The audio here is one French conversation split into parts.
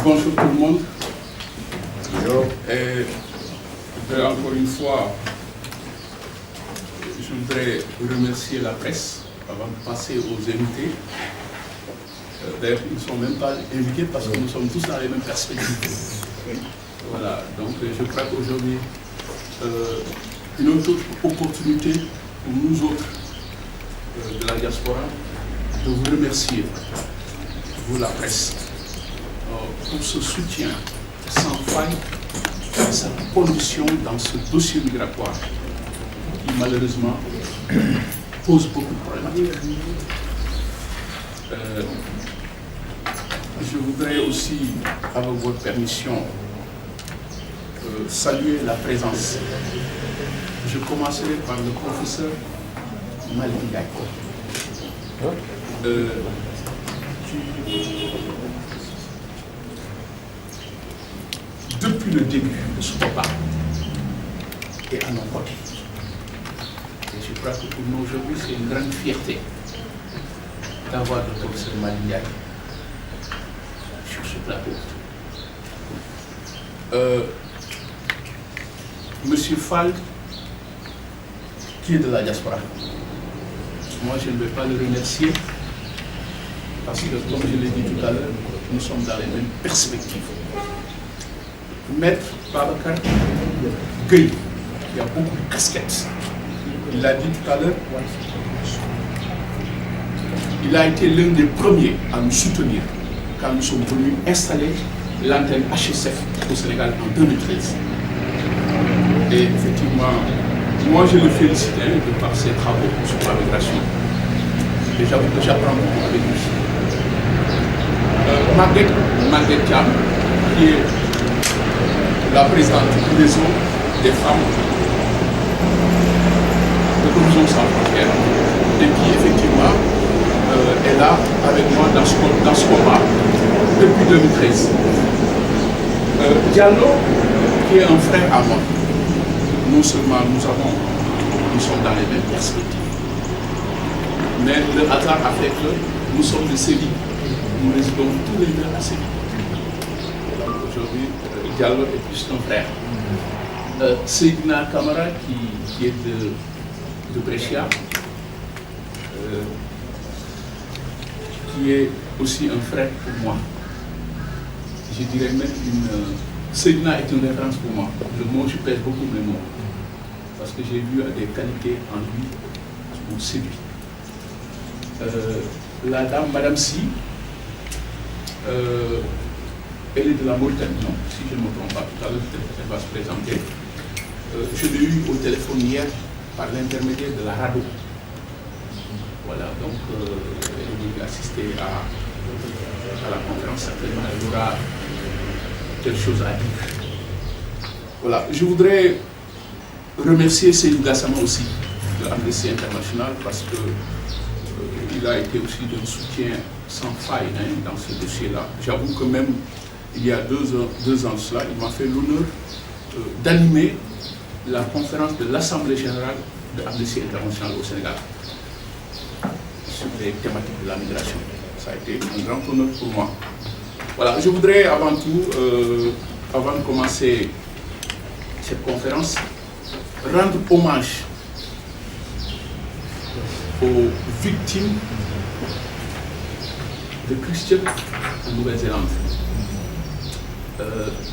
Bonjour tout le monde. Et encore une fois, je voudrais remercier la presse avant de passer aux invités. D'ailleurs, ils ne sont même pas invités parce que nous sommes tous dans les mêmes perspectives. Voilà, donc je crois qu'aujourd'hui, une autre opportunité pour nous autres de la diaspora de vous remercier, vous la presse, pour ce soutien sans faille et sa condition dans ce dossier migratoire qui malheureusement pose beaucoup de problématiques. Je voudrais aussi, avec votre permission, saluer la présence. Je commencerai par le professeur Malick Ndiaye. Depuis le début de ce combat et à nos côtés. Et je crois que pour nous aujourd'hui, c'est une grande fierté d'avoir le professeur Malick Ndiaye sur ce plateau. Monsieur Fall, qui est de la diaspora, moi je ne vais pas le remercier parce que, comme je l'ai dit tout à l'heure, nous sommes dans les mêmes perspectives. Maître Babacar Gueye, qui a beaucoup de casquettes, il l'a dit tout à l'heure, il a été l'un des premiers à nous soutenir quand nous sommes venus installer l'antenne HSF au Sénégal en 2013. Et effectivement, moi je le félicite de par ses travaux sur la migration. Et j'avoue que j'apprends beaucoup avec lui. Maguette Thiam, qui est la présidente du réseau des femmes de l'Horizon sans frontières, et qui effectivement est là avec moi dans ce combat depuis 2013. Diallo, qui est un frère à moi. Non seulement nous sommes dans les mêmes perspectives, mais le hasard a fait que nous sommes de Séville. Nous résidons tous les deux à Séville. Aujourd'hui, Diallo est plus qu'un frère. Seydina Camara, qui est de Brescia, qui est aussi un frère pour moi. Je dirais même Seydina est une référence pour moi. Le mot, je pèse beaucoup mes mots. Parce que j'ai vu des qualités en lui qui m'ont séduit. La dame, Madame Si, elle est de la Mauritanie, non, si je ne me trompe pas, tout à l'heure, elle va se présenter. Je l'ai eu au téléphone hier par l'intermédiaire de la RADDHO. Voilà, donc elle est venue assister à la conférence, certainement, elle aura quelque chose à dire. Voilà, je voudrais remercier Seydou Gassama aussi, de Amnesty International, parce qu'il a été aussi d'un soutien sans faille dans ce dossier-là. J'avoue que même il y a deux ans de cela, il m'a fait l'honneur d'animer la conférence de l'Assemblée générale de Amnesty International au Sénégal sur les thématiques de la migration. Ça a été un grand honneur pour moi. Voilà, je voudrais avant tout, avant de commencer cette conférence, rendre hommage aux victimes de Christchurch en Nouvelle-Zélande.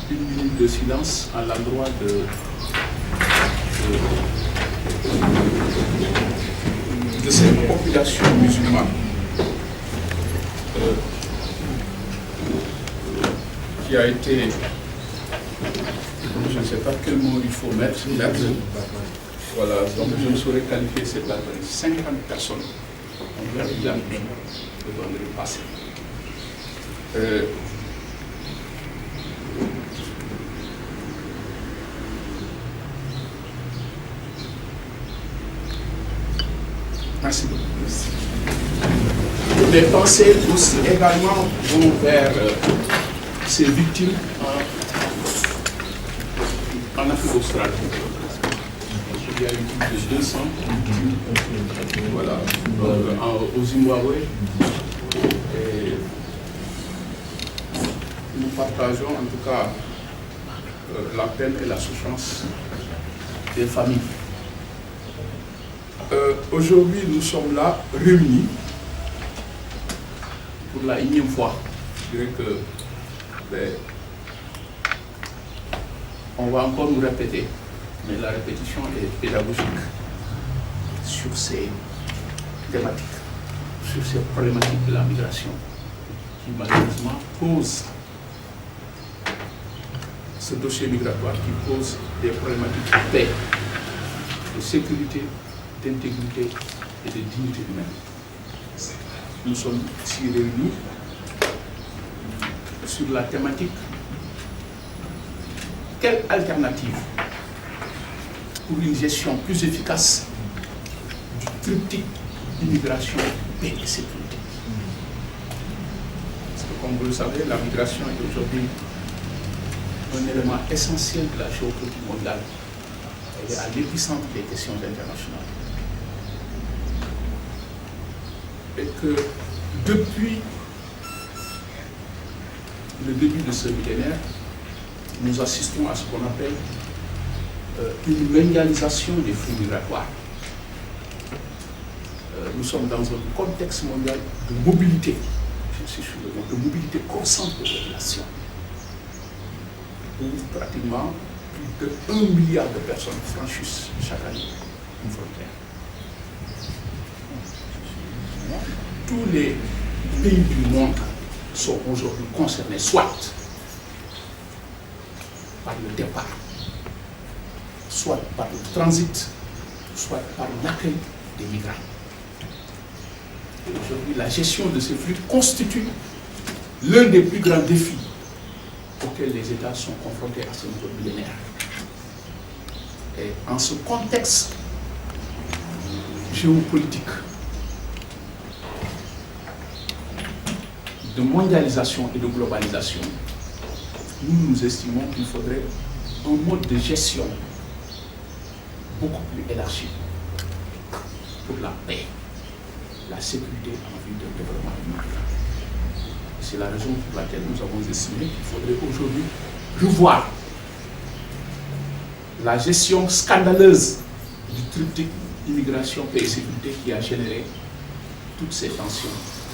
Une minute de silence à l'endroit de cette population musulmane qui a été, je ne sais pas quel mot il faut mettre, voilà, donc je ne saurais qualifier cette date. 50 personnes ont perdu la vie le vendredi passé. Merci beaucoup. Les pensées aussi également vont vers ces victimes en Afrique australe. Il y a eu plus de 200 victimes, voilà, au Zimbabwe. Et nous nous partageons en tout cas la peine et la souffrance des familles. Aujourd'hui, nous sommes là, réunis, pour la énième fois. Je dirais que on va encore nous répéter, mais la répétition est pédagogique sur ces thématiques, sur ces problématiques de la migration, qui malheureusement posent ce dossier migratoire, qui pose des problématiques de paix, de sécurité, d'intégrité et de dignité humaine. Nous sommes ici réunis sur la thématique: quelle alternative pour une gestion plus efficace du triptyque immigration, paix et sécurité. Parce que comme vous le savez, la migration est aujourd'hui un élément essentiel de la géopolitique mondiale. Elle est à l'épicentre des questions internationales. Et que depuis le début de ce millénaire, nous assistons à ce qu'on appelle une mondialisation des flux migratoires. Nous sommes dans un contexte mondial de mobilité, j'insiste sur le mot, de mobilité croissante de population, où pratiquement plus de 1 milliard de personnes franchissent chaque année une frontière. Tous les pays du monde sont aujourd'hui concernés soit par le départ, soit par le transit, soit par l'accueil des migrants. Et aujourd'hui, la gestion de ces flux constitue l'un des plus grands défis auxquels les États sont confrontés à ce niveau millénaire. Et en ce contexte géopolitique de mondialisation et de globalisation, nous estimons qu'il faudrait un mode de gestion beaucoup plus élargi pour la paix, la sécurité en vue d'un développement humain. C'est la raison pour laquelle nous avons estimé qu'il faudrait aujourd'hui revoir la gestion scandaleuse du triptyque immigration, paix et sécurité qui a généré toutes ces tensions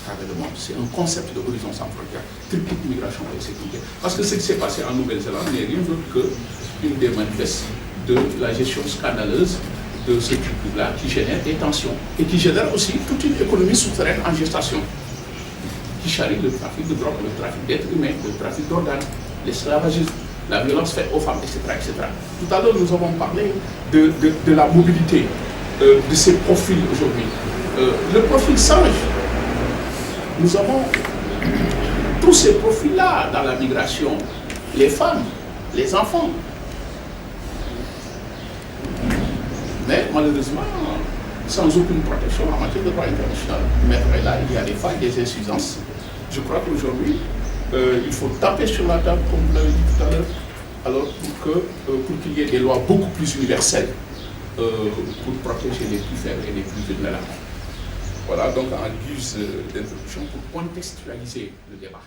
à travers le monde. C'est un concept de horizon sans frontières, triptyque immigration, paix et sécurité. Parce que ce qui s'est passé en Nouvelle-Zélande n'est rien d'autre qu'une des manifestes de la gestion scandaleuse de ce triptyque-là qui génère des tensions et qui génère aussi toute une économie souterraine en gestation, qui charrie le trafic de drogue, le trafic d'êtres humains, le trafic d'organes, l'esclavagisme, la violence faite aux femmes, etc., etc. Tout à l'heure, nous avons parlé de la mobilité, de ces profils aujourd'hui. Le profil change. Nous avons tous ces profils-là dans la migration, les femmes, les enfants. Mais malheureusement, sans aucune protection en matière de droit international. Mais là, il y a des failles, des insuffisances. Je crois qu'aujourd'hui, il faut taper sur la table, comme vous l'avez dit tout à l'heure, alors pour qu'il y ait des lois beaucoup plus universelles pour protéger les plus faibles et les plus vulnérables. Voilà, donc en guise d'introduction pour contextualiser le débat.